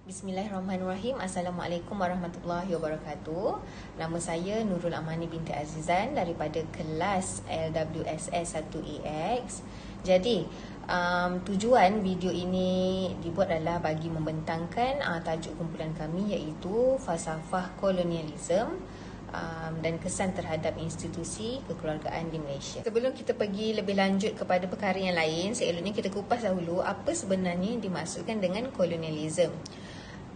Bismillahirrahmanirrahim. Assalamualaikum warahmatullahi wabarakatuh. Nama saya Nurul Amani binti Azizan daripada kelas LWSS 1AX. Jadi, tujuan video ini dibuat adalah bagi membentangkan tajuk kumpulan kami iaitu Falsafah Kolonialisme dan kesan terhadap institusi kekeluargaan di Malaysia. Sebelum kita pergi lebih lanjut kepada perkara yang lain, seeloknya kita kupas dahulu apa sebenarnya yang dimaksudkan dengan kolonialisme.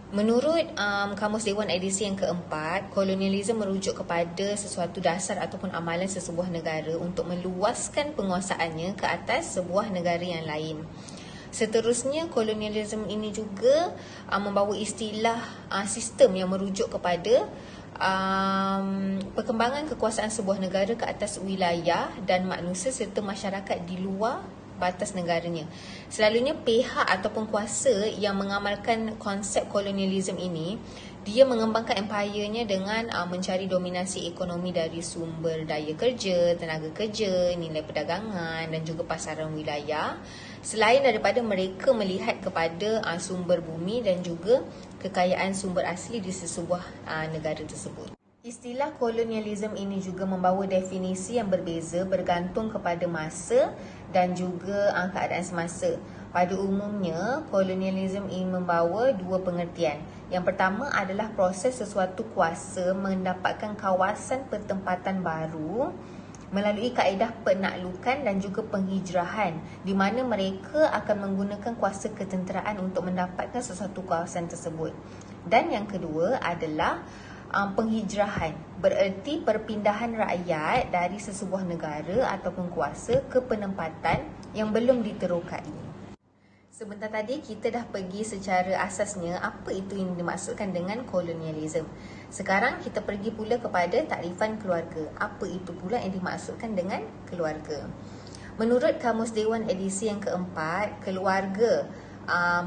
Menurut Kamus Dewan edisi yang keempat, kolonialisme merujuk kepada sesuatu dasar ataupun amalan sesebuah negara untuk meluaskan penguasaannya ke atas sebuah negara yang lain. Seterusnya, kolonialisme ini juga membawa istilah sistem yang merujuk kepada perkembangan kekuasaan sebuah negara ke atas wilayah dan manusia serta masyarakat di luar batas negaranya. Selalunya pihak ataupun kuasa yang mengamalkan konsep kolonialisme ini, dia mengembangkan empire-nya dengan mencari dominasi ekonomi dari sumber daya kerja, tenaga kerja, nilai perdagangan dan juga pasaran wilayah. Selain daripada mereka melihat kepada sumber bumi dan juga kekayaan sumber asli di sesebuah negara tersebut. Istilah kolonialisme ini juga membawa definisi yang berbeza bergantung kepada masa dan juga keadaan semasa. Pada umumnya, kolonialisme ini membawa dua pengertian. Yang pertama adalah proses sesuatu kuasa mendapatkan kawasan pertempatan baru melalui kaedah penaklukan dan juga penghijrahan, di mana mereka akan menggunakan kuasa ketenteraan untuk mendapatkan sesuatu kawasan tersebut. Dan yang kedua adalah penghijrahan, bererti perpindahan rakyat dari sesebuah negara ataupun kuasa ke penempatan yang belum diterokai. Sebentar tadi kita dah pergi secara asasnya apa itu yang dimaksudkan dengan kolonialisme. Sekarang kita pergi pula kepada takrifan keluarga. Apa itu pula yang dimaksudkan dengan keluarga? Menurut Kamus Dewan edisi yang keempat, keluarga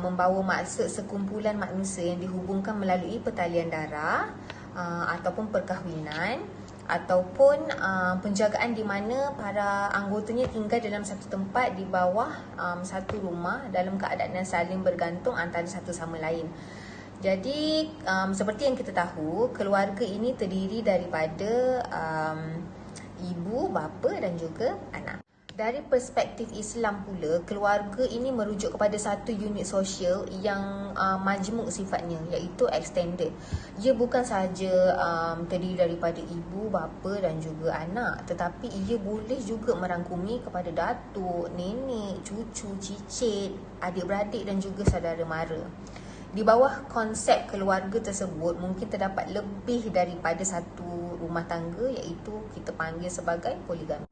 membawa maksud sekumpulan manusia yang dihubungkan melalui pertalian darah ataupun perkahwinan ataupun penjagaan di mana para anggotanya tinggal dalam satu tempat di bawah satu rumah dalam keadaan yang saling bergantung antara satu sama lain. Jadi seperti yang kita tahu, keluarga ini terdiri daripada ibu, bapa dan juga anak. Dari perspektif Islam pula, keluarga ini merujuk kepada satu unit sosial yang majmuk sifatnya, iaitu extended. Ia bukan sahaja terdiri daripada ibu, bapa dan juga anak, tetapi ia boleh juga merangkumi kepada datuk, nenek, cucu, cicit, adik-beradik dan juga saudara mara. Di bawah konsep keluarga tersebut mungkin terdapat lebih daripada satu rumah tangga, iaitu kita panggil sebagai poligami.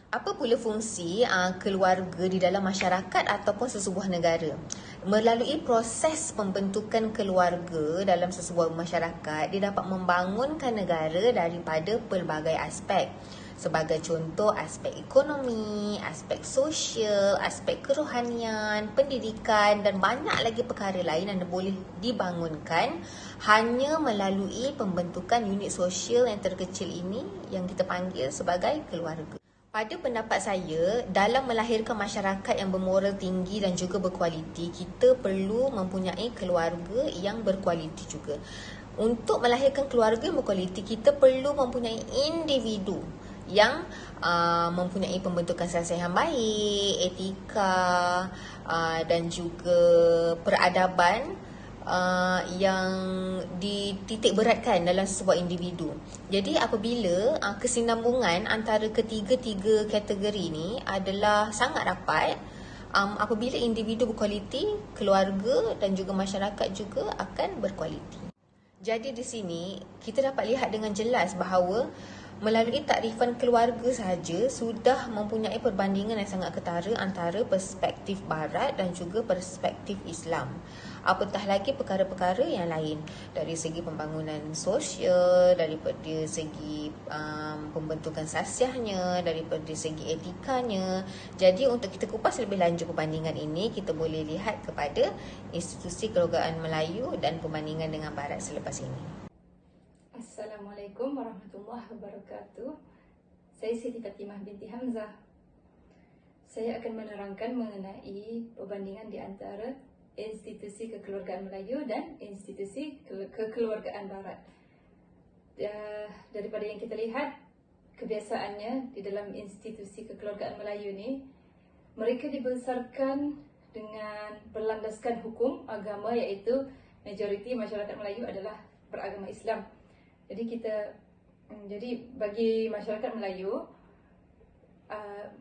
Apa pula fungsi keluarga di dalam masyarakat ataupun sesebuah negara? Melalui proses pembentukan keluarga dalam sesebuah masyarakat, dia dapat membangunkan negara daripada pelbagai aspek. Sebagai contoh, aspek ekonomi, aspek sosial, aspek kerohanian, pendidikan dan banyak lagi perkara lain yang boleh dibangunkan hanya melalui pembentukan unit sosial yang terkecil ini yang kita panggil sebagai keluarga. Pada pendapat saya, dalam melahirkan masyarakat yang bermoral tinggi dan juga berkualiti, kita perlu mempunyai keluarga yang berkualiti juga. Untuk melahirkan keluarga yang berkualiti, kita perlu mempunyai individu yang mempunyai pembentukan sasihan yang baik, etika dan juga peradaban yang dititik beratkan dalam sebuah individu. Jadi apabila kesinambungan antara ketiga-tiga kategori ini adalah sangat rapat, apabila individu berkualiti, keluarga dan juga masyarakat juga akan berkualiti. Jadi di sini kita dapat lihat dengan jelas bahawa melalui takrifan keluarga sahaja sudah mempunyai perbandingan yang sangat ketara antara perspektif barat dan juga perspektif Islam. Apatah lagi perkara-perkara yang lain dari segi pembangunan sosial, daripada segi pembentukan sasiahnya, daripada segi etikanya. Jadi untuk kita kupas lebih lanjut perbandingan ini, kita boleh lihat kepada institusi kekeluargaan Melayu dan perbandingan dengan barat selepas ini. Assalamualaikum warahmatullahi wabarakatuh. Saya Siti Fatimah binti Hamzah. Saya akan menerangkan mengenai perbandingan di antara institusi kekeluargaan Melayu dan institusi kekeluargaan Barat. Daripada yang kita lihat, kebiasaannya di dalam institusi kekeluargaan Melayu ni, mereka dibesarkan dengan berlandaskan hukum agama, iaitu majoriti masyarakat Melayu adalah beragama Islam. Jadi bagi masyarakat Melayu,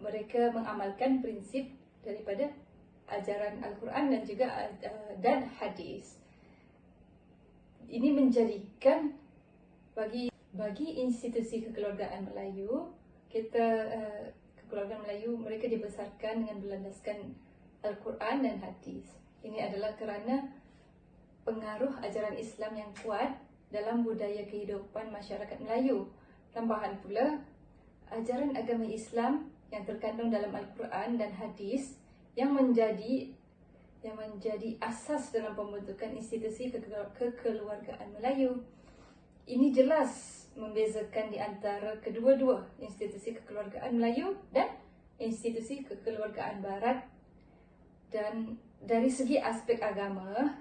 mereka mengamalkan prinsip daripada ajaran Al-Quran dan juga dan hadis. Ini menjadikan bagi institusi kekeluargaan Melayu, kekeluargaan Melayu, mereka dibesarkan dengan berlandaskan Al-Quran dan hadis. Ini adalah kerana pengaruh ajaran Islam yang kuat dalam budaya kehidupan masyarakat Melayu. Tambahan pula, ajaran agama Islam yang terkandung dalam Al-Quran dan hadis yang menjadi asas dalam pembentukan institusi kekeluargaan Melayu. Ini jelas membezakan di antara kedua-dua institusi kekeluargaan Melayu dan institusi kekeluargaan Barat. Dan dari segi aspek agama,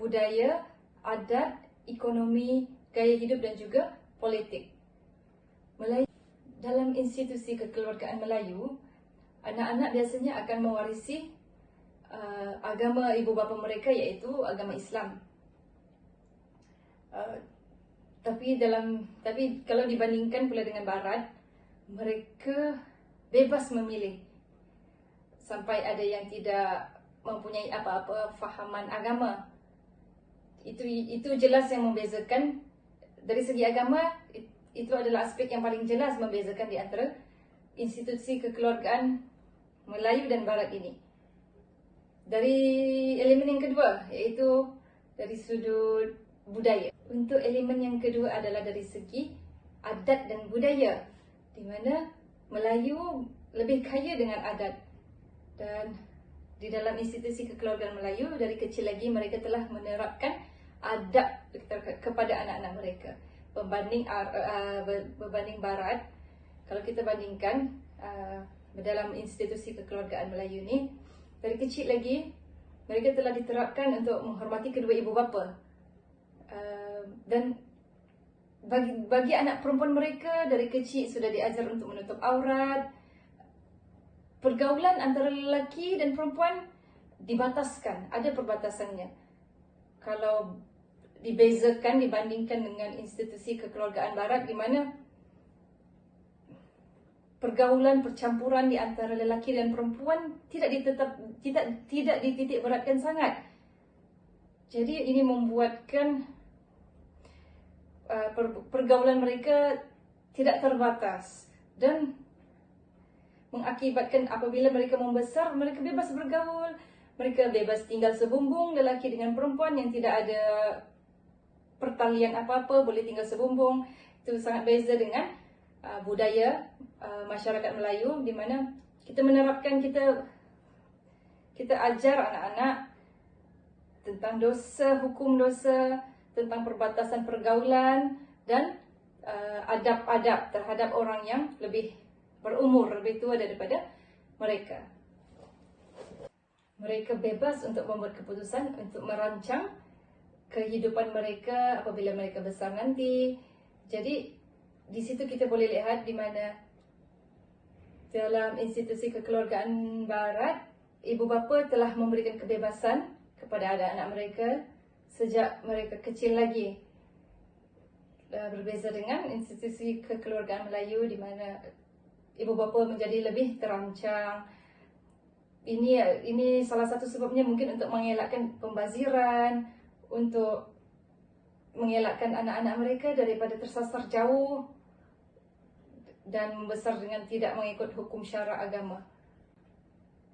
budaya, adat, ekonomi, gaya hidup dan juga politik. Dalam institusi kekeluargaan Melayu, anak-anak biasanya akan mewarisi agama ibu bapa mereka, iaitu agama Islam. Tapi kalau dibandingkan pula dengan Barat, mereka bebas memilih. Sampai ada yang tidak mempunyai apa-apa fahaman agama. Itu jelas yang membezakan. Dari segi agama, itu adalah aspek yang paling jelas membezakan di antara institusi kekeluargaan Melayu dan Barat ini. Dari elemen yang kedua, iaitu dari sudut budaya. Untuk elemen yang kedua adalah dari segi adat dan budaya, di mana Melayu lebih kaya dengan adat. Dan di dalam institusi kekeluargaan Melayu, dari kecil lagi mereka telah menerapkan adab kepada anak-anak mereka. Berbanding Barat, kalau kita bandingkan dalam institusi kekeluargaan Melayu ni, dari kecil lagi mereka telah diterapkan untuk menghormati kedua ibu bapa. Dan bagi anak perempuan mereka, dari kecil sudah diajar untuk menutup aurat. Pergaulan antara lelaki dan perempuan dibataskan, ada perbatasannya. Kalau dibandingkan dengan institusi kekeluargaan Barat, di mana pergaulan, percampuran di antara lelaki dan perempuan tidak dititik beratkan sangat. Jadi ini membuatkan pergaulan mereka tidak terbatas dan mengakibatkan apabila mereka membesar, mereka bebas bergaul, mereka bebas tinggal sebumbung, lelaki dengan perempuan yang tidak ada pertalian apa-apa, boleh tinggal sebumbung. Itu sangat beza dengan budaya masyarakat Melayu, di mana kita menerapkan, kita ajar anak-anak tentang dosa, hukum dosa, tentang perbatasan pergaulan dan adab-adab terhadap orang yang lebih berumur, lebih tua daripada mereka. Mereka bebas untuk membuat keputusan, untuk merancang kehidupan mereka apabila mereka besar nanti. Jadi di situ kita boleh lihat di mana dalam institusi kekeluargaan Barat, ibu bapa telah memberikan kebebasan kepada anak-anak mereka sejak mereka kecil lagi. Berbeza dengan institusi kekeluargaan Melayu, di mana ibu bapa menjadi lebih terancang. Ini salah satu sebabnya mungkin untuk mengelakkan pembaziran, untuk mengelakkan anak-anak mereka daripada tersasar jauh dan membesar dengan tidak mengikut hukum syara agama.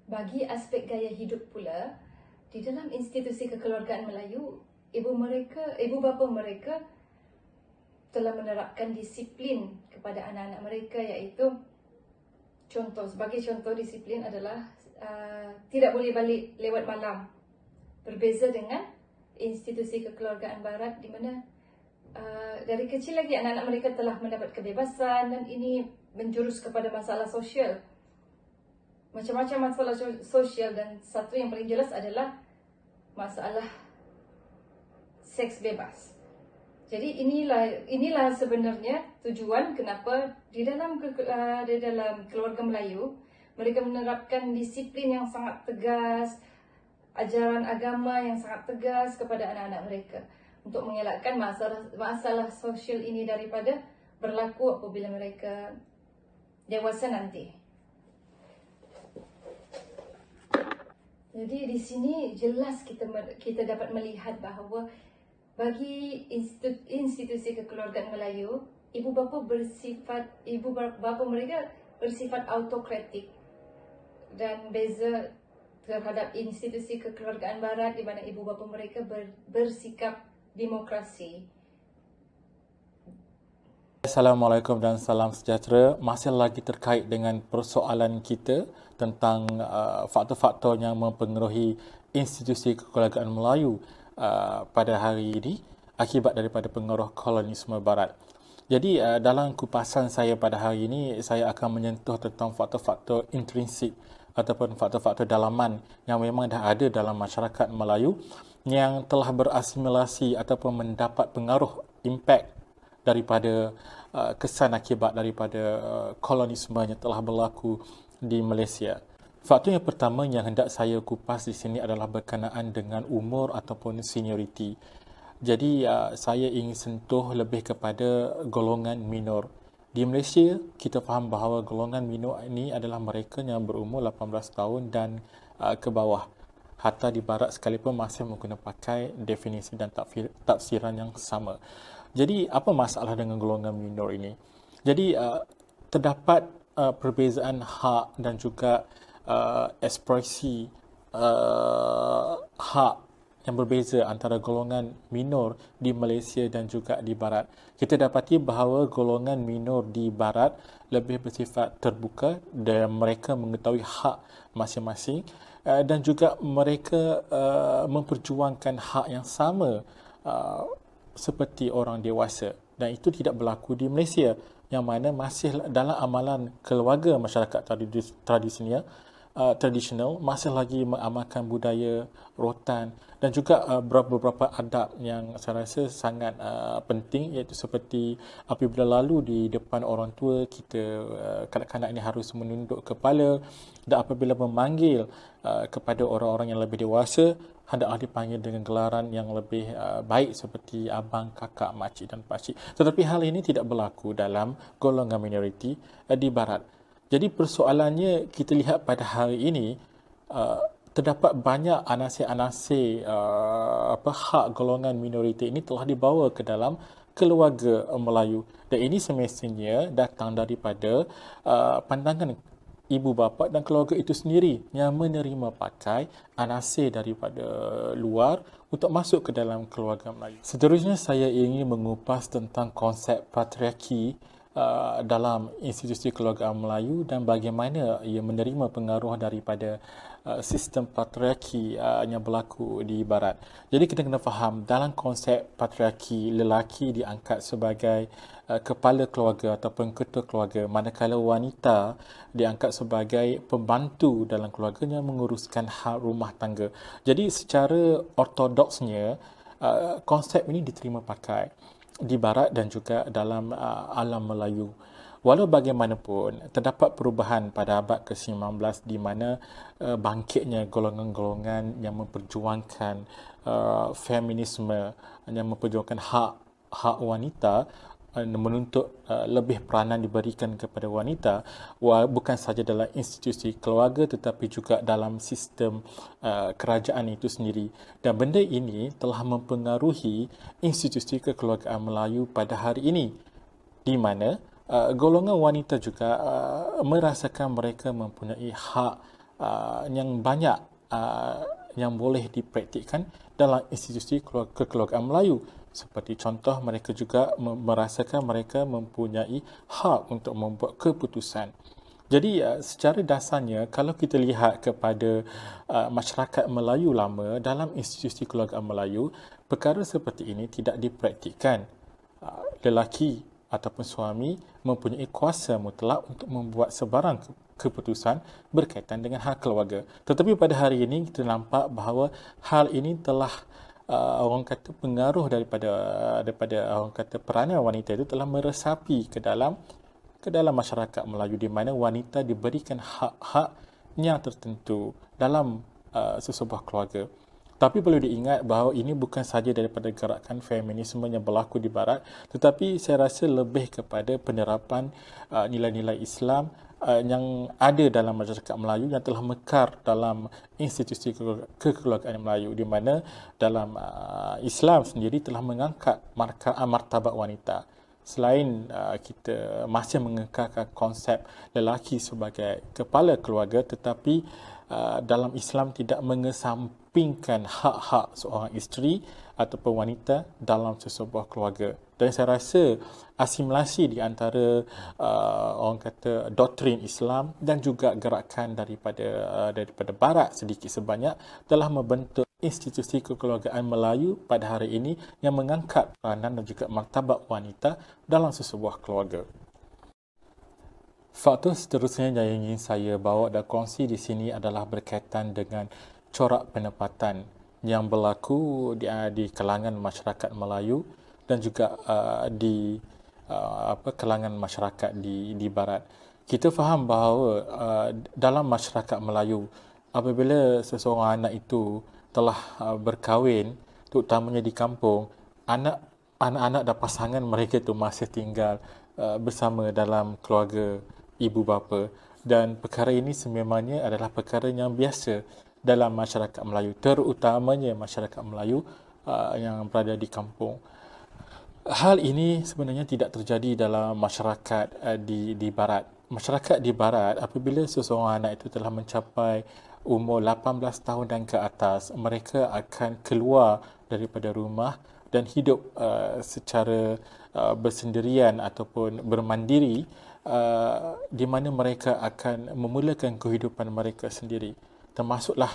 Bagi aspek gaya hidup pula, di dalam institusi kekeluargaan Melayu, ibu bapa mereka telah menerapkan disiplin kepada anak-anak mereka, iaitu sebagai contoh disiplin adalah tidak boleh balik lewat malam. Berbeza dengan institusi kekeluargaan Barat, di mana dari kecil lagi anak-anak mereka telah mendapat kebebasan, dan ini menjurus kepada masalah sosial. Macam-macam masalah sosial, dan satu yang paling jelas adalah masalah seks bebas. Jadi inilah sebenarnya tujuan kenapa di dalam keluarga Melayu mereka menerapkan disiplin yang sangat tegas, ajaran agama yang sangat tegas kepada anak-anak mereka untuk mengelakkan masalah sosial ini daripada berlaku apabila mereka dewasa nanti. Jadi di sini jelas kita dapat melihat bahawa bagi institusi kekeluargaan Melayu, ibu bapa mereka bersifat autokratik dan beza terhadap institusi kekeluargaan Barat di mana ibu bapa mereka bersikap demokrasi. Assalamualaikum dan salam sejahtera. Masih lagi terkait dengan persoalan kita tentang faktor-faktor yang mempengaruhi institusi kekeluargaan Melayu pada hari ini akibat daripada pengaruh kolonisme Barat. Jadi dalam kupasan saya pada hari ini, saya akan menyentuh tentang faktor-faktor intrinsik ataupun faktor-faktor dalaman yang memang dah ada dalam masyarakat Melayu yang telah berasimilasi ataupun mendapat pengaruh impak daripada kesan akibat daripada kolonisme yang telah berlaku di Malaysia. Faktor yang pertama yang hendak saya kupas di sini adalah berkenaan dengan umur ataupun senioriti. Jadi saya ingin sentuh lebih kepada golongan minor. Di Malaysia, kita faham bahawa golongan minor ini adalah mereka yang berumur 18 tahun dan ke bawah. Hatta di Barat sekalipun masih menggunakan pakai definisi dan tafsiran yang sama. Jadi, apa masalah dengan golongan minor ini? Jadi, terdapat perbezaan hak dan juga ekspresi hak yang berbeza antara golongan minor di Malaysia dan juga di Barat. Kita dapati bahawa golongan minor di Barat lebih bersifat terbuka dan mereka mengetahui hak masing-masing dan juga mereka memperjuangkan hak yang sama seperti orang dewasa. Dan itu tidak berlaku di Malaysia yang mana masih dalam amalan keluarga masyarakat tradisional masih lagi mengamalkan budaya rotan dan juga beberapa adab yang saya rasa sangat penting, iaitu seperti apabila lalu di depan orang tua kita kanak-kanak ini harus menunduk kepala, dan apabila memanggil kepada orang-orang yang lebih dewasa hendaklah dipanggil dengan gelaran yang lebih baik seperti abang, kakak, makcik dan pakcik. Tetapi hal ini tidak berlaku dalam golongan minoriti di Barat. Jadi persoalannya kita lihat pada hari ini terdapat banyak anasir-anasir hak golongan minoriti ini telah dibawa ke dalam keluarga Melayu, dan ini semestinya datang daripada pandangan ibu bapa dan keluarga itu sendiri yang menerima pakai anasir daripada luar untuk masuk ke dalam keluarga Melayu. Seterusnya saya ingin mengupas tentang konsep patriarki dalam institusi keluargaan Melayu dan bagaimana ia menerima pengaruh daripada sistem patriarki yang berlaku di Barat. Jadi kita kena faham dalam konsep patriarki, lelaki diangkat sebagai kepala keluarga ataupun ketua keluarga, manakala wanita diangkat sebagai pembantu dalam keluarganya menguruskan hal rumah tangga. Jadi secara ortodoksnya konsep ini diterima pakai di Barat dan juga dalam alam Melayu. Walau bagaimanapun, terdapat perubahan pada abad ke-19 di mana bangkitnya golongan-golongan yang memperjuangkan feminisme, yang memperjuangkan hak wanita, menuntut lebih peranan diberikan kepada wanita, bukan sahaja dalam institusi keluarga tetapi juga dalam sistem kerajaan itu sendiri. Dan benda ini telah mempengaruhi institusi kekeluargaan Melayu pada hari ini, di mana golongan wanita juga merasakan mereka mempunyai hak yang banyak yang boleh dipraktikkan dalam institusi kekeluargaan Melayu. Seperti contoh, mereka juga merasakan mereka mempunyai hak untuk membuat keputusan. Jadi secara dasarnya, kalau kita lihat kepada masyarakat Melayu lama dalam institusi keluargaan Melayu, perkara seperti ini tidak dipraktikkan. Lelaki ataupun suami mempunyai kuasa mutlak untuk membuat sebarang keputusan berkaitan dengan hal keluarga. Tetapi pada hari ini kita nampak bahawa hal ini telah orang kata pengaruh daripada orang kata peranan wanita itu telah meresapi ke dalam masyarakat Melayu, di mana wanita diberikan hak-haknya tertentu dalam sesebuah keluarga. Tapi perlu diingat bahawa ini bukan sahaja daripada gerakan feminisme yang berlaku di Barat, tetapi saya rasa lebih kepada penerapan nilai-nilai Islam yang ada dalam masyarakat Melayu yang telah mekar dalam institusi kekeluargaan Melayu, di mana dalam Islam sendiri telah mengangkat martabat wanita. Selain kita masih mengekalkan konsep lelaki sebagai kepala keluarga, tetapi dalam Islam tidak mengesampingkan hak-hak seorang isteri ataupun wanita dalam sesebuah keluarga. Dan saya rasa asimilasi di antara orang kata doktrin Islam dan juga gerakan daripada Barat sedikit sebanyak telah membentuk institusi kekeluargaan Melayu pada hari ini yang mengangkat peranan dan juga martabat wanita dalam sesebuah keluarga. Faktor seterusnya yang ingin saya bawa dan kongsi di sini adalah berkaitan dengan corak penempatan yang berlaku di kalangan masyarakat Melayu dan juga di kalangan masyarakat di Barat. Kita faham bahawa dalam masyarakat Melayu, apabila seseorang anak itu telah berkahwin, terutamanya di kampung, anak-anak dan pasangan mereka itu masih tinggal bersama dalam keluarga ibu bapa, dan perkara ini sememangnya adalah perkara yang biasa dalam masyarakat Melayu, terutamanya masyarakat Melayu yang berada di kampung. Hal ini sebenarnya tidak terjadi dalam masyarakat di Barat. Masyarakat di Barat, apabila seseorang anak itu telah mencapai umur 18 tahun dan ke atas, mereka akan keluar daripada rumah dan hidup secara bersendirian ataupun bermandiri, di mana mereka akan memulakan kehidupan mereka sendiri. Termasuklah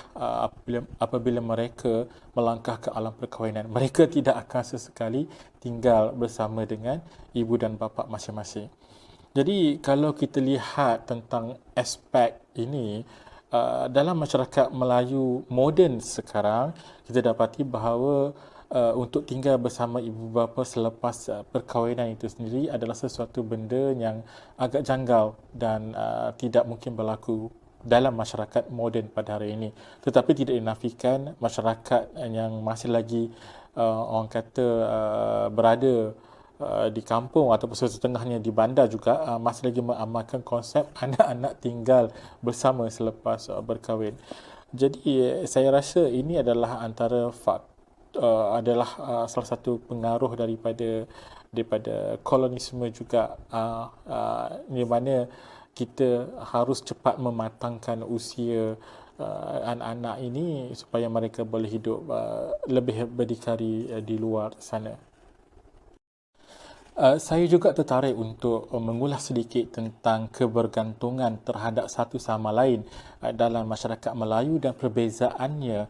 apabila mereka melangkah ke alam perkahwinan, mereka tidak akan sesekali tinggal bersama dengan ibu dan bapa masing-masing. Jadi kalau kita lihat tentang aspek ini, dalam masyarakat Melayu moden sekarang, kita dapati bahawa untuk tinggal bersama ibu bapa selepas perkahwinan itu sendiri adalah sesuatu benda yang agak janggal dan tidak mungkin berlaku dalam masyarakat moden pada hari ini. Tetapi tidak dinafikan masyarakat yang masih lagi orang kata berada di kampung ataupun setengahnya di bandar juga masih lagi mengamalkan konsep anak-anak tinggal bersama selepas berkahwin. Jadi saya rasa ini adalah antara salah satu pengaruh daripada kolonisme juga, di mana kita harus cepat mematangkan usia anak-anak ini supaya mereka boleh hidup lebih berdikari di luar sana. Saya juga tertarik untuk mengulas sedikit tentang kebergantungan terhadap satu sama lain dalam masyarakat Melayu dan perbezaannya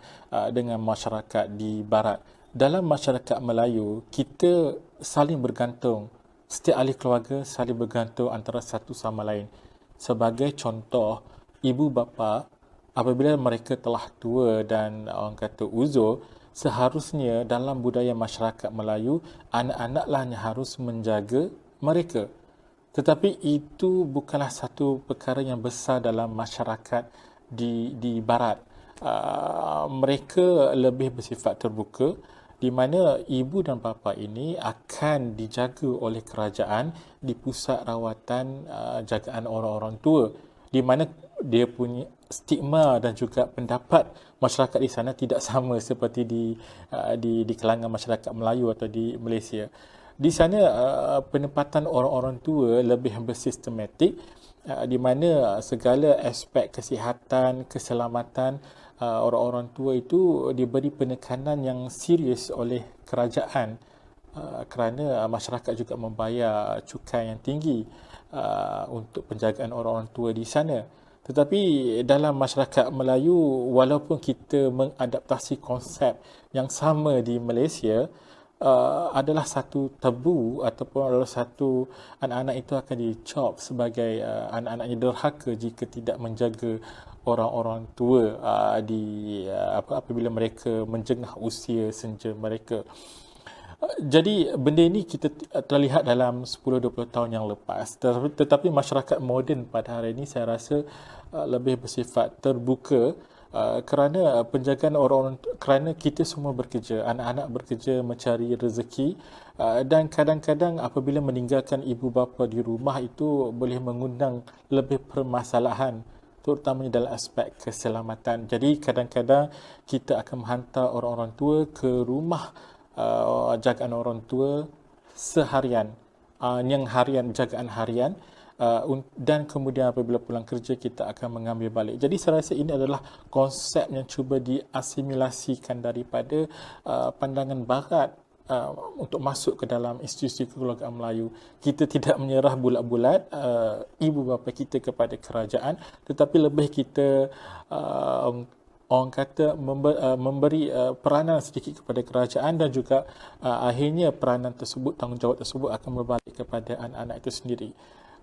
dengan masyarakat di Barat. Dalam masyarakat Melayu, kita saling bergantung. Setiap ahli keluarga saling bergantung antara satu sama lain. Sebagai contoh, ibu bapa apabila mereka telah tua dan orang kata uzur, seharusnya dalam budaya masyarakat Melayu, anak-anaklah yang harus menjaga mereka. Tetapi itu bukanlah satu perkara yang besar dalam masyarakat di Barat. Mereka lebih bersifat terbuka, di mana ibu dan bapa ini akan dijaga oleh kerajaan di pusat rawatan jagaan orang-orang tua, di mana dia punya stigma dan juga pendapat masyarakat di sana tidak sama seperti di kalangan masyarakat Melayu atau di Malaysia. Di sana penempatan orang-orang tua lebih bersistematik, di mana segala aspek kesihatan, keselamatan orang-orang tua itu diberi penekanan yang serius oleh kerajaan, kerana masyarakat juga membayar cukai yang tinggi untuk penjagaan orang-orang tua di sana. Tetapi dalam masyarakat Melayu, walaupun kita mengadaptasi konsep yang sama di Malaysia, adalah satu tabu ataupun adalah satu anak-anak itu akan dicop sebagai anak-anaknya derhaka jika tidak menjaga orang-orang tua apabila mereka menjengah usia senja mereka. Jadi benda ini kita terlihat dalam 10-20 tahun yang lepas, tetapi masyarakat moden pada hari ini saya rasa lebih bersifat terbuka kerana penjagaan orang-orang, kerana kita semua bekerja, anak-anak bekerja mencari rezeki, dan kadang-kadang apabila meninggalkan ibu bapa di rumah itu boleh mengundang lebih permasalahan, terutamanya dalam aspek keselamatan. Jadi kadang-kadang kita akan menghantar orang-orang tua ke rumah jagaan orang tua seharian, jagaan harian, dan kemudian apabila pulang kerja kita akan mengambil balik. Jadi saya rasa ini adalah konsep yang cuba diasimilasikan daripada pandangan barat untuk masuk ke dalam institusi kekeluargaan Melayu. Kita tidak menyerah bulat-bulat ibu bapa kita kepada kerajaan, tetapi lebih kita orang kata memberi peranan sedikit kepada kerajaan, dan juga akhirnya peranan tersebut, tanggungjawab tersebut akan berbalik kepada anak-anak itu sendiri.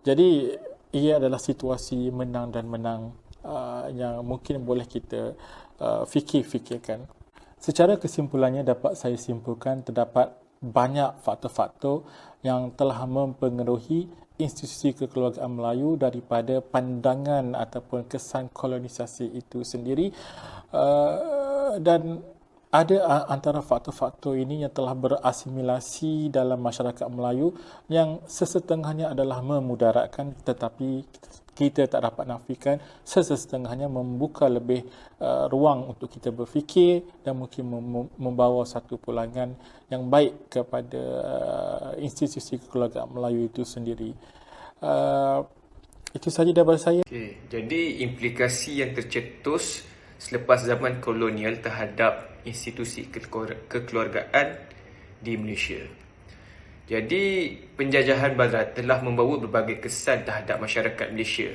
Jadi ia adalah situasi menang dan menang yang mungkin boleh kita fikirkan. Secara kesimpulannya dapat saya simpulkan terdapat banyak faktor-faktor yang telah mempengaruhi institusi kekeluargaan Melayu daripada pandangan ataupun kesan kolonisasi itu sendiri, dan ada antara faktor-faktor ini yang telah berasimilasi dalam masyarakat Melayu yang sesetengahnya adalah memudaratkan, tetapi kita tak dapat nafikan sesetengahnya membuka lebih ruang untuk kita berfikir dan mungkin membawa satu pulangan yang baik kepada institusi kekeluargaan Melayu itu sendiri. Itu sahaja daripada saya. Okay. Jadi implikasi yang tercetus selepas zaman kolonial terhadap institusi kekeluargaan di Malaysia. Jadi penjajahan barat telah membawa berbagai kesan terhadap masyarakat Malaysia,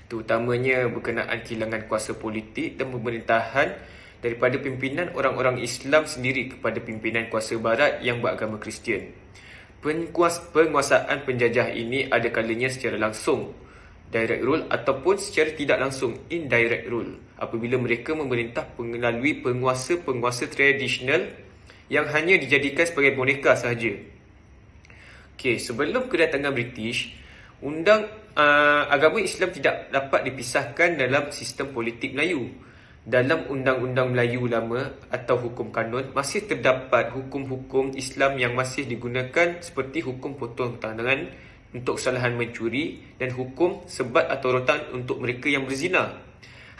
terutamanya berkenaan kehilangan kuasa politik dan pemerintahan daripada pimpinan orang-orang Islam sendiri kepada pimpinan kuasa barat yang beragama Kristian. Penguasaan penjajah ini ada kalanya secara langsung, direct rule, ataupun secara tidak langsung, indirect rule, apabila mereka memerintah melalui penguasa-penguasa tradisional yang hanya dijadikan sebagai boneka sahaja. Okey, sebelum kedatangan British, agama Islam tidak dapat dipisahkan dalam sistem politik Melayu. Dalam Undang-Undang Melayu Lama atau hukum kanun, masih terdapat hukum-hukum Islam yang masih digunakan, seperti hukum potong tangan untuk kesalahan mencuri dan hukum sebat atau rotan untuk mereka yang berzina.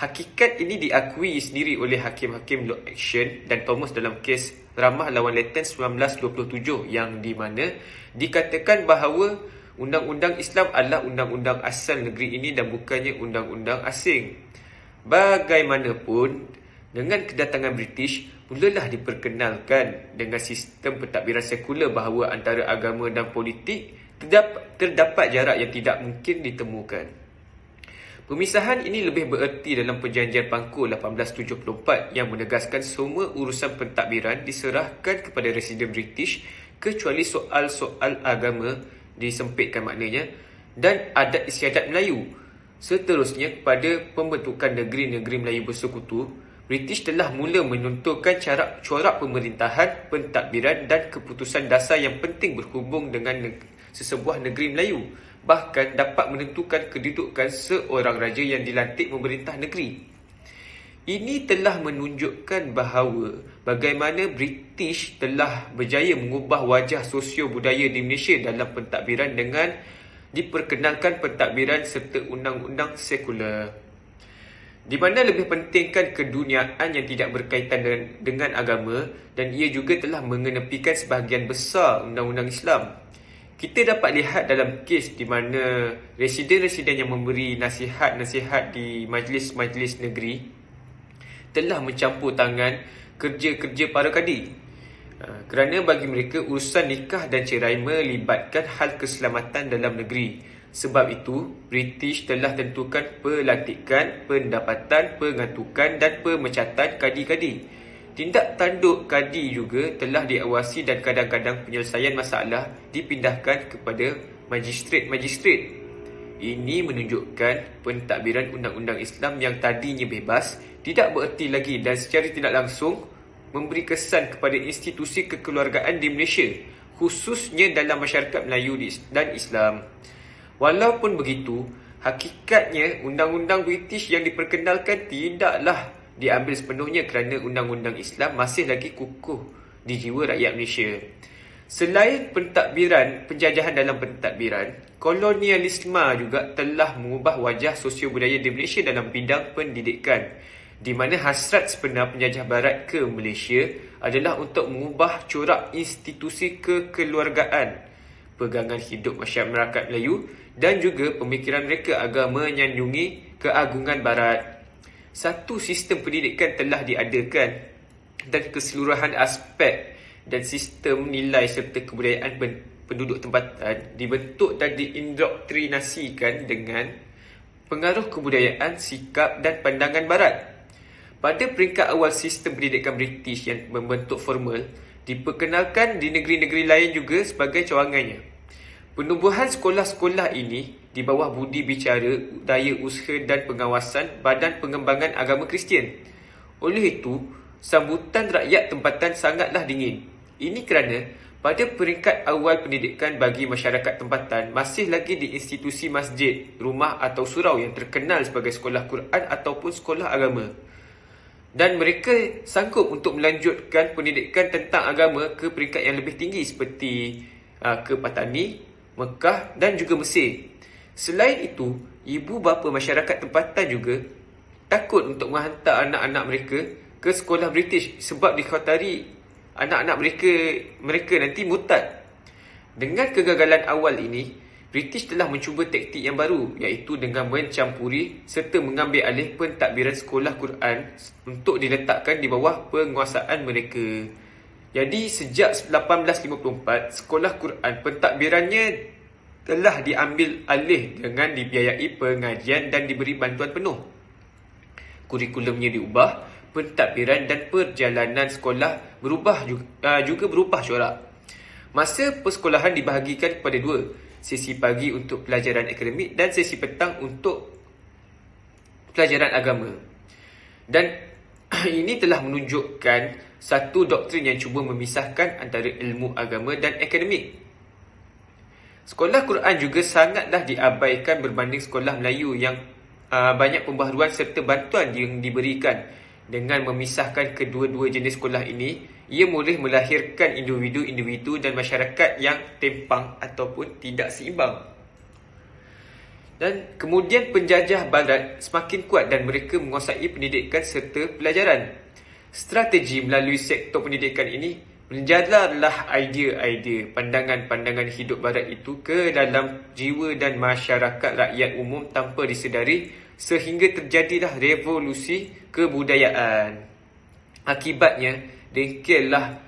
Hakikat ini diakui sendiri oleh Hakim-Hakim Law Action dan Thomas dalam kes Ramah lawan Leighton 1927, yang di mana dikatakan bahawa undang-undang Islam adalah undang-undang asal negeri ini dan bukannya undang-undang asing. Bagaimanapun, dengan kedatangan British, mulalah diperkenalkan dengan sistem pentadbiran sekular bahawa antara agama dan politik terdapat jarak yang tidak mungkin ditemukan. Pemisahan ini lebih bererti dalam Perjanjian Pangkul 1874 yang menegaskan semua urusan pentadbiran diserahkan kepada residen British kecuali soal-soal agama disempitkan maknanya dan adat istiadat Melayu. Seterusnya, kepada pembentukan negeri-negeri Melayu bersekutu, British telah mula menentukan corak pemerintahan, pentadbiran dan keputusan dasar yang penting berhubung dengan sesebuah negeri Melayu, bahkan dapat menentukan kedudukan seorang raja yang dilantik memerintah negeri. Ini telah menunjukkan bahawa bagaimana British telah berjaya mengubah wajah sosio-budaya di Malaysia dalam pentadbiran dengan diperkenalkan pentadbiran serta undang-undang sekular, di mana lebih pentingkan keduniaan yang tidak berkaitan dengan agama, dan ia juga telah mengenepikan sebahagian besar undang-undang Islam. Kita dapat lihat dalam kes di mana residen-residen yang memberi nasihat-nasihat di majlis-majlis negeri telah mencampur tangan kerja-kerja para kadi. Kerana bagi mereka urusan nikah dan cerai melibatkan hal keselamatan dalam negeri. Sebab itu, British telah tentukan pelantikan, pendapatan, pengantukan dan pemecatan kadi-kadi. tindak tanduk kadi juga telah diawasi dan kadang-kadang penyelesaian masalah dipindahkan kepada magistrat-magistrat. Ini menunjukkan pentadbiran undang-undang Islam yang tadinya bebas tidak bererti lagi dan secara tidak langsung memberi kesan kepada institusi kekeluargaan di Malaysia, khususnya dalam masyarakat Melayu dan Islam. Walaupun begitu, hakikatnya undang-undang British yang diperkenalkan tidaklah diambil sepenuhnya kerana undang-undang Islam masih lagi kukuh di jiwa rakyat Malaysia. Selain penjajahan dalam pentadbiran, kolonialisme juga telah mengubah wajah sosio-budaya di Malaysia dalam bidang pendidikan, di mana hasrat sebenar penjajah barat ke Malaysia adalah untuk mengubah corak institusi kekeluargaan, pegangan hidup masyarakat Melayu dan juga pemikiran mereka agar menyanjungi keagungan barat. Satu sistem pendidikan telah diadakan dan keseluruhan aspek dan sistem nilai serta kebudayaan penduduk tempatan dibentuk dan diindoktrinasikan dengan pengaruh kebudayaan, sikap dan pandangan barat. Pada peringkat awal sistem pendidikan British yang membentuk formal diperkenalkan di negeri-negeri lain juga sebagai cawangannya. Penubuhan sekolah-sekolah ini di bawah budi bicara, daya usaha dan pengawasan Badan Pengembangan Agama Kristian. Oleh itu, sambutan rakyat tempatan sangatlah dingin. Ini kerana pada peringkat awal pendidikan bagi masyarakat tempatan masih lagi di institusi masjid, rumah atau surau yang terkenal sebagai sekolah Quran ataupun sekolah agama. Dan mereka sanggup untuk melanjutkan pendidikan tentang agama ke peringkat yang lebih tinggi seperti ke Patani, Mekah dan juga Mesir. Selain itu, ibu bapa masyarakat tempatan juga takut untuk menghantar anak-anak mereka ke sekolah British sebab dikhawatiri anak-anak mereka nanti murtad. Dengan kegagalan awal ini, British telah mencuba taktik yang baru, iaitu dengan mencampuri serta mengambil alih pentadbiran sekolah Quran untuk diletakkan di bawah penguasaan mereka. Jadi sejak 1854, sekolah Quran pentadbirannya telah diambil alih dengan dibiayai pengajian dan diberi bantuan penuh. Kurikulumnya diubah, pentadbiran dan perjalanan sekolah juga berubah corak. Masa persekolahan dibahagikan kepada dua, sesi pagi untuk pelajaran akademik dan sesi petang untuk pelajaran agama. Dan ini telah menunjukkan satu doktrin yang cuba memisahkan antara ilmu agama dan akademik. Sekolah Quran juga sangatlah diabaikan berbanding sekolah Melayu yang banyak pembaharuan serta bantuan yang diberikan. Dengan memisahkan kedua-dua jenis sekolah ini, ia boleh melahirkan individu-individu dan masyarakat yang timpang ataupun tidak seimbang. Dan kemudian penjajah barat semakin kuat dan mereka menguasai pendidikan serta pelajaran. Strategi melalui sektor pendidikan ini menjalarlah idea-idea, pandangan-pandangan hidup barat itu ke dalam jiwa dan masyarakat rakyat umum tanpa disedari sehingga terjadilah revolusi kebudayaan. Akibatnya, dengkellah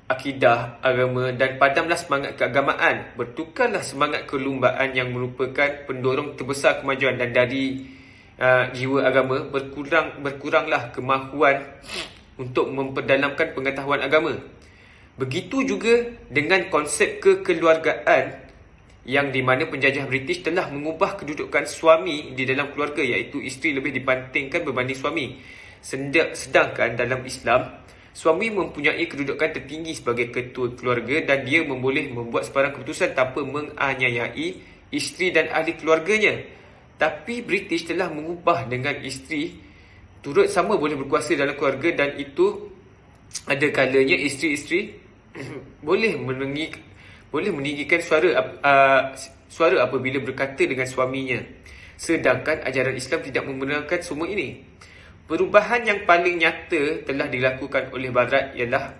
akidah agama dan padamlah semangat keagamaan. Bertukarlah semangat kelumbaan yang merupakan pendorong terbesar kemajuan dan dari jiwa agama berkuranglah kemahuan untuk memperdalamkan pengetahuan agama. Begitu juga dengan konsep kekeluargaan yang di mana penjajah British telah mengubah kedudukan suami di dalam keluarga, iaitu isteri lebih dipentingkan berbanding suami. Sedangkan dalam Islam, suami mempunyai kedudukan tertinggi sebagai ketua keluarga dan dia boleh membuat sebarang keputusan tanpa menganiayai isteri dan ahli keluarganya. Tapi British telah mengubah dengan isteri turut sama boleh berkuasa dalam keluarga dan itu ada kalanya isteri-isteri boleh meninggikan suara apabila berkata dengan suaminya. Sedangkan ajaran Islam tidak membenarkan semua ini. Perubahan yang paling nyata telah dilakukan oleh Barat ialah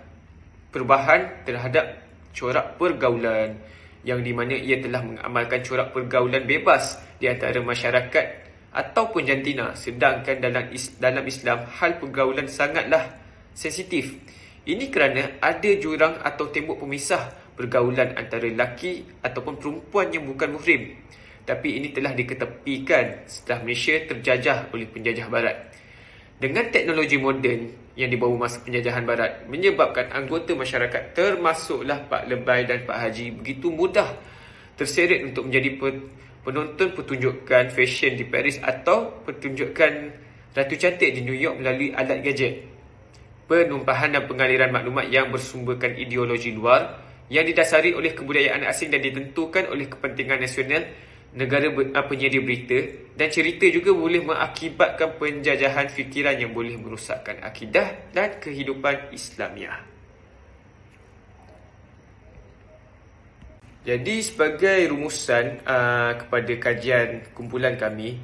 perubahan terhadap corak pergaulan, yang di mana ia telah mengamalkan corak pergaulan bebas di antara masyarakat ataupun jantina. Sedangkan dalam Islam, hal pergaulan sangatlah sensitif. Ini kerana ada jurang atau tembok pemisah pergaulan antara lelaki ataupun perempuan yang bukan muhrim. Tapi ini telah diketepikan setelah Malaysia terjajah oleh penjajah Barat. Dengan teknologi moden yang dibawa masa penjajahan barat, menyebabkan anggota masyarakat termasuklah Pak Lebay dan Pak Haji begitu mudah terseret untuk menjadi penonton pertunjukan fashion di Paris atau pertunjukan Ratu Cantik di New York melalui alat gadget. Penumpahan dan pengaliran maklumat yang bersumberkan ideologi luar yang didasari oleh kebudayaan asing dan ditentukan oleh kepentingan nasional negara penyedia berita dan cerita juga boleh mengakibatkan penjajahan fikiran yang boleh merosakkan akidah dan kehidupan Islamiah. Jadi sebagai rumusan kepada kajian kumpulan kami,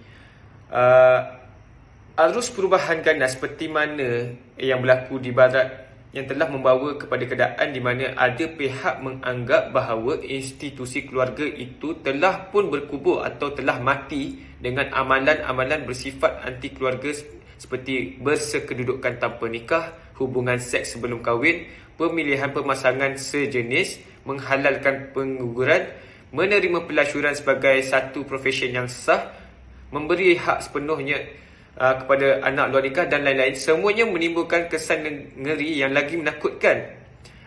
arus perubahan ganas seperti mana yang berlaku di barat yang telah membawa kepada keadaan di mana ada pihak menganggap bahawa institusi keluarga itu telah pun berkubur atau telah mati dengan amalan-amalan bersifat anti keluarga seperti bersekedudukan tanpa nikah, hubungan seks sebelum kahwin, pemilihan pemasangan sejenis, menghalalkan pengguguran, menerima pelasyuran sebagai satu profesi yang sah, memberi hak sepenuhnya kepada anak luar nikah dan lain-lain. Semuanya menimbulkan kesan ngeri yang lagi menakutkan.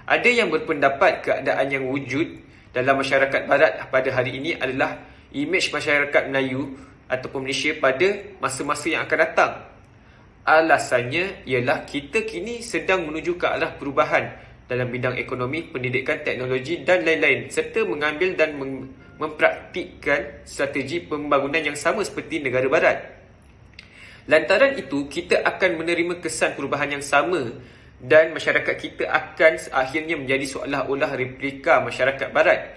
Ada yang berpendapat keadaan yang wujud dalam masyarakat barat pada hari ini adalah imej masyarakat Melayu ataupun Malaysia pada masa-masa yang akan datang. Alasannya ialah kita kini sedang menuju ke arah perubahan dalam bidang ekonomi, pendidikan, teknologi dan lain-lain serta mengambil dan mempraktikkan strategi pembangunan yang sama seperti negara barat. Lantaran itu, kita akan menerima kesan perubahan yang sama dan masyarakat kita akan akhirnya menjadi seolah-olah replika masyarakat barat.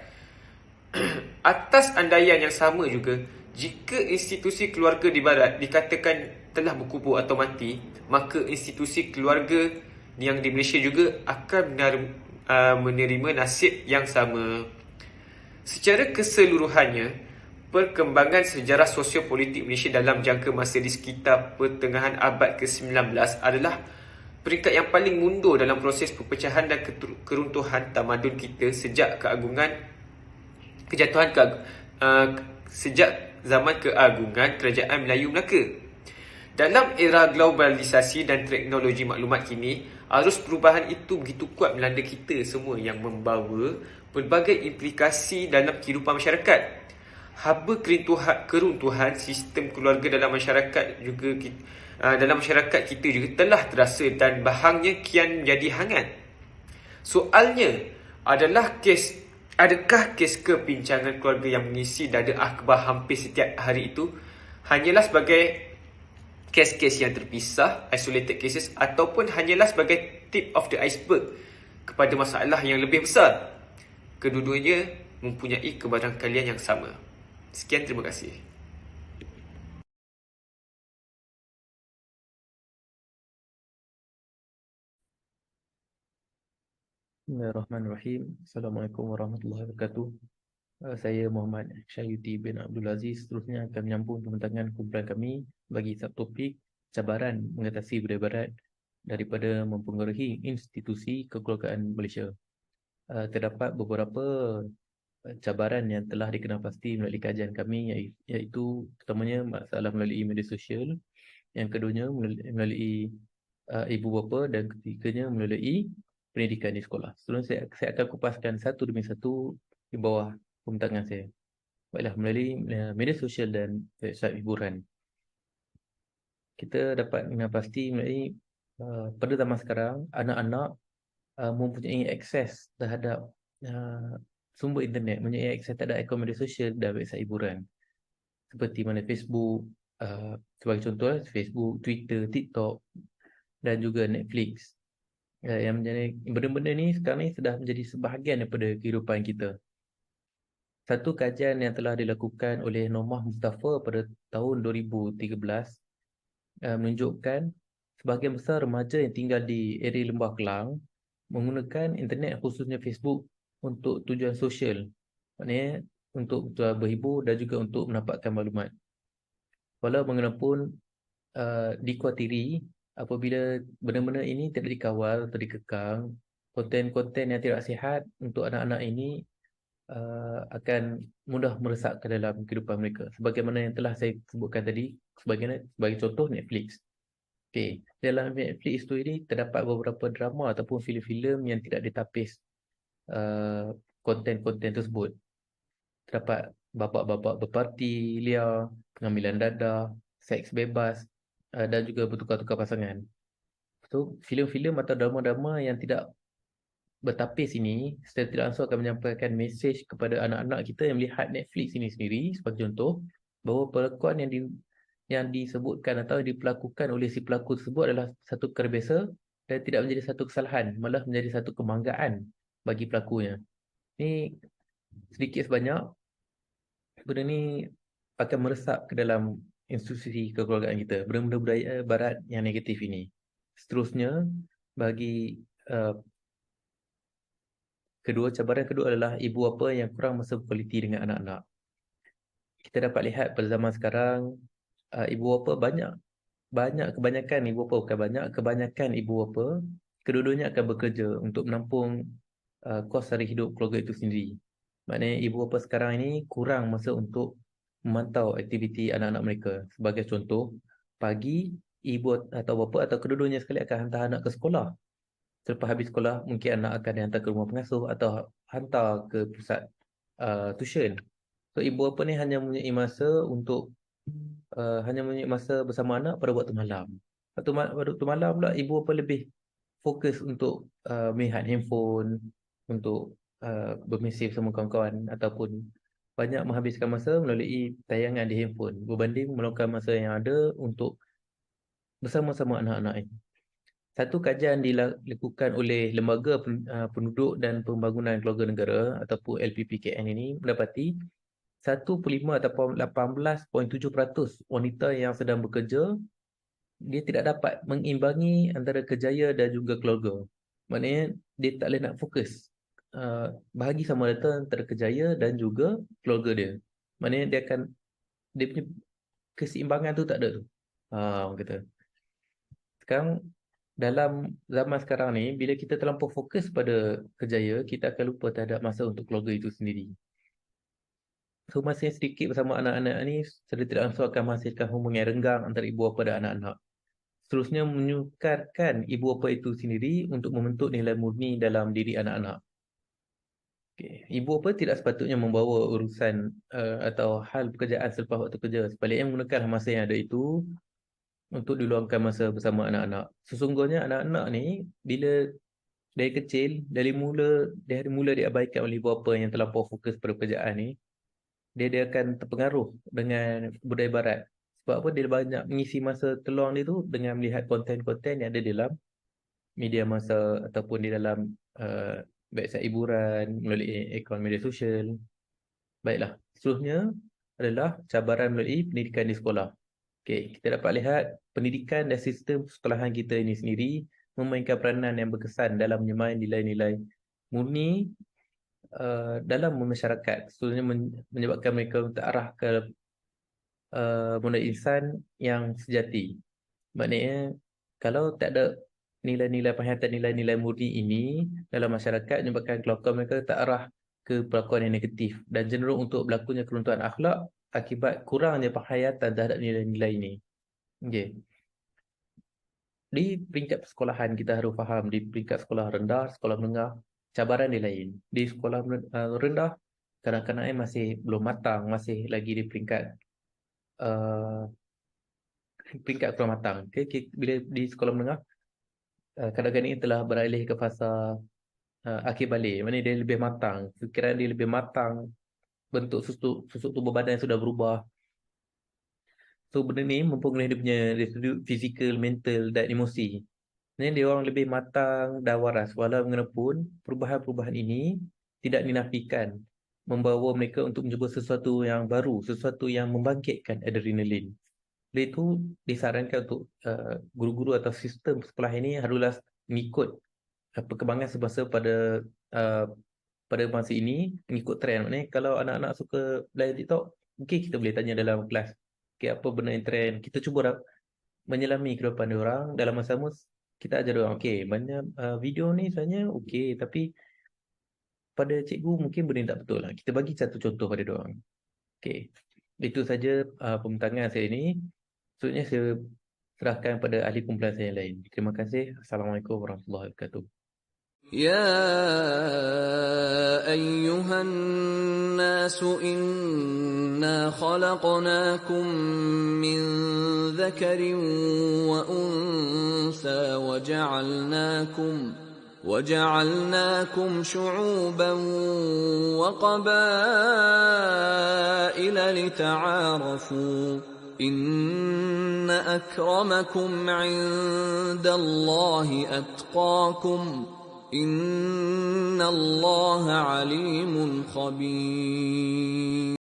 Atas andaian yang sama juga, jika institusi keluarga di barat dikatakan telah berkubur atau mati, maka institusi keluarga yang di Malaysia juga akan menerima nasib yang sama. Secara keseluruhannya, perkembangan sejarah sosiopolitik Malaysia dalam jangka masa di sekitar pertengahan abad ke-19 adalah peringkat yang paling mundur dalam proses perpecahan dan keruntuhan tamadun kita sejak sejak zaman keagungan Kerajaan Melayu Melaka. Dalam era globalisasi dan teknologi maklumat kini, arus perubahan itu begitu kuat melanda kita semua yang membawa pelbagai implikasi dalam kehidupan masyarakat. Haba keruntuhan sistem keluarga dalam masyarakat kita juga telah terasa dan bahangnya kian menjadi hangat. Soalnya adalah adakah kes kepincangan keluarga yang mengisi dada akhbar hampir setiap hari itu hanyalah sebagai kes-kes yang terpisah, isolated cases, ataupun hanyalah sebagai tip of the iceberg kepada masalah yang lebih besar? Kedua-duanya mempunyai kebarangkalian yang sama. Sekian, terima kasih. Bismillahirrahmanirrahim. Assalamualaikum warahmatullahi wabarakatuh. Saya Muhammad Syayuti bin Abdul Aziz. Seterusnya akan menyambung pembincangan kumpulan kami bagi subtopik cabaran mengatasi budaya barat daripada mempengaruhi institusi kekeluargaan Malaysia. Terdapat beberapa cabaran yang telah dikenal pasti melalui kajian kami, iaitu pertamanya masalah melalui media sosial, yang keduanya melalui ibu bapa, dan ketiganya melalui pendidikan di sekolah. Sebelum saya akan kupaskan satu demi satu di bawah pembincangan saya. Baiklah, melalui media sosial dan website hiburan, kita dapat mengenal pasti melalui pada zaman sekarang anak-anak mempunyai akses terhadap sumber internet, mempunyai akses terhadap akaun media sosial dan website hiburan seperti mana Facebook, sebagai contoh Facebook, Twitter, TikTok dan juga Netflix. Yang menjadi benda-benda ni sekarang ni sudah menjadi sebahagian daripada kehidupan kita. Satu kajian yang telah dilakukan oleh Nomah Mustafa pada tahun 2013 menunjukkan sebahagian besar remaja yang tinggal di area Lembah Kelang menggunakan internet, khususnya Facebook, untuk tujuan sosial, maknanya untuk berhibur dan juga untuk mendapatkan maklumat. Walau bagaimanapun dikhawatiri apabila benda-benda ini tidak dikawal atau dikekang, konten-konten yang tidak sihat untuk anak-anak ini akan mudah meresapkan dalam kehidupan mereka. Sebagaimana yang telah saya sebutkan tadi, sebagai contoh Netflix. Okey, dalam Netflix tu ini terdapat beberapa drama ataupun filem-filem yang tidak ditapis konten-konten tersebut. Terdapat bapa-bapa berparti liar, pengambilan dadah, seks bebas dan juga bertukar-tukar pasangan. So, filem-filem atau drama-drama yang tidak bertapis ini secara tidak langsung akan menyampaikan mesej kepada anak-anak kita yang melihat Netflix ini sendiri sebagai contoh, bahawa pelakon yang disebutkan atau dipelakukan oleh si pelakon tersebut adalah satu perkara biasa dan tidak menjadi satu kesalahan, malah menjadi satu kebanggaan bagi pelakunya. Ini sedikit sebanyak benda ni akan meresap ke dalam institusi kekeluargaan kita, benda-benda budaya barat yang negatif ini. Seterusnya, bagi cabaran kedua adalah ibu bapa yang kurang masa berkualiti dengan anak-anak. Kita dapat lihat pada zaman sekarang, ibu bapa kebanyakan ibu bapa, bukan banyak, kebanyakan ibu bapa kedua-duanya akan bekerja untuk menampung kos sara hidup keluarga itu sendiri. Maknanya ibu bapa sekarang ini kurang masa untuk memantau aktiviti anak-anak mereka. Sebagai contoh, pagi ibu atau bapa atau kedua-duanya sekali akan hantar anak ke sekolah. Selepas habis sekolah, mungkin anak akan dihantar ke rumah pengasuh atau hantar ke pusat tuition. So ibu bapa ni hanya mempunyai masa bersama anak pada waktu malam. Pada waktu malam pula ibu bapa lebih fokus untuk melihat handphone, untuk bermesej bersama kawan-kawan ataupun banyak menghabiskan masa melalui tayangan di handphone berbanding meluangkan masa yang ada untuk bersama-sama anak-anak ini. Satu kajian dilakukan oleh Lembaga Penduduk dan Pembangunan Keluarga Negara ataupun LPPKN ini mendapati 1/5 ataupun 18.7% wanita yang sedang bekerja dia tidak dapat mengimbangi antara kerjaya dan juga keluarga. Maknanya dia tak boleh nak fokus bahagi sama rata antara kerjaya dan juga keluarga dia. Maknanya dia punya keseimbangan tu tak ada tu. Orang kata. Sekarang dalam zaman sekarang ni, bila kita terlampau fokus pada kerjaya, kita akan lupa terhadap masa untuk keluarga itu sendiri. So, masa yang sedikit bersama anak-anak ni, secara tidak langsung akan menghasilkan hormon yang renggang antara ibu bapa dan anak-anak. Seterusnya, menyukarkan ibu bapa itu sendiri untuk membentuk nilai murni dalam diri anak-anak. Okay. Ibu bapa tidak sepatutnya membawa urusan atau hal pekerjaan selepas waktu kerja. Sebaliknya, menggunakan masa yang ada itu untuk diluangkan masa bersama anak-anak. Sesungguhnya anak-anak ni bila dari kecil, dari mula diabaikan oleh ibu bapa yang terlampau fokus pada pekerjaan ni, dia akan terpengaruh dengan budaya barat. Sebab apa? Dia banyak mengisi masa terluang dia tu dengan melihat konten-konten yang ada di dalam media masa ataupun di dalam website hiburan melalui akaun media sosial. Baiklah, seterusnya adalah cabaran melalui pendidikan di sekolah. Okay, kita dapat lihat pendidikan dan sistem sekolahan kita ini sendiri memainkan peranan yang berkesan dalam menyemai nilai-nilai murni dalam masyarakat. Seterusnya menyebabkan mereka terarah ke modal insan yang sejati. Maknanya, kalau tak ada nilai-nilai penghayatan nilai-nilai murni ini dalam masyarakat, menyebabkan kelakuan mereka terarah ke perlakuan yang negatif dan cenderung untuk berlakunya keruntuhan akhlak akibat kurangnya penghayatan terhadap nilai-nilai ini. Okay. Di peringkat persekolahan kita harus faham, di peringkat sekolah rendah, sekolah menengah, cabaran dia lain. Di sekolah rendah, kanak-kanak masih belum matang, masih lagi di peringkat kurang matang. Okay. Bila di sekolah menengah, kanak-kanak ini telah beralih ke fasa akhir balik. Maksudnya dia lebih matang, fikiran dia lebih matang, bentuk susuk tubuh badan sudah berubah. So benda ni mempengaruhi dia punya residu fizikal, mental dan emosi. Sebenarnya dia orang lebih matang dan waras. Walaupun perubahan-perubahan ini tidak dinafikan membawa mereka untuk mencuba sesuatu yang baru, sesuatu yang membangkitkan adrenalin. Oleh itu disarankan untuk guru-guru atau sistem sekolah ini haruslah mengikut perkembangan semasa pada masa ini, mengikut trend. Maknanya kalau anak-anak suka belajar TikTok, mungkin kita boleh tanya dalam kelas, okay, apa benda yang trend. Kita cuba menyelami kehidupan dia orang. Dalam masa sama kita ajar dia orang, okay, banyak video ni sebenarnya okay, tapi pada cikgu mungkin benda ni tak betul lah. Kita bagi satu contoh pada dia orang. Okay, itu saja pembentangan saya ni. Maksudnya saya serahkan pada ahli kumpulan saya yang lain. Terima kasih. Assalamualaikum warahmatullahi wabarakatuh. يا أيها الناس إنا خلقناكم من ذكر وأنثى وجعلناكم شعوبا وقبائل لتعارفوا إن أكرمكم عند الله أتقاكم إن الله عليم خبير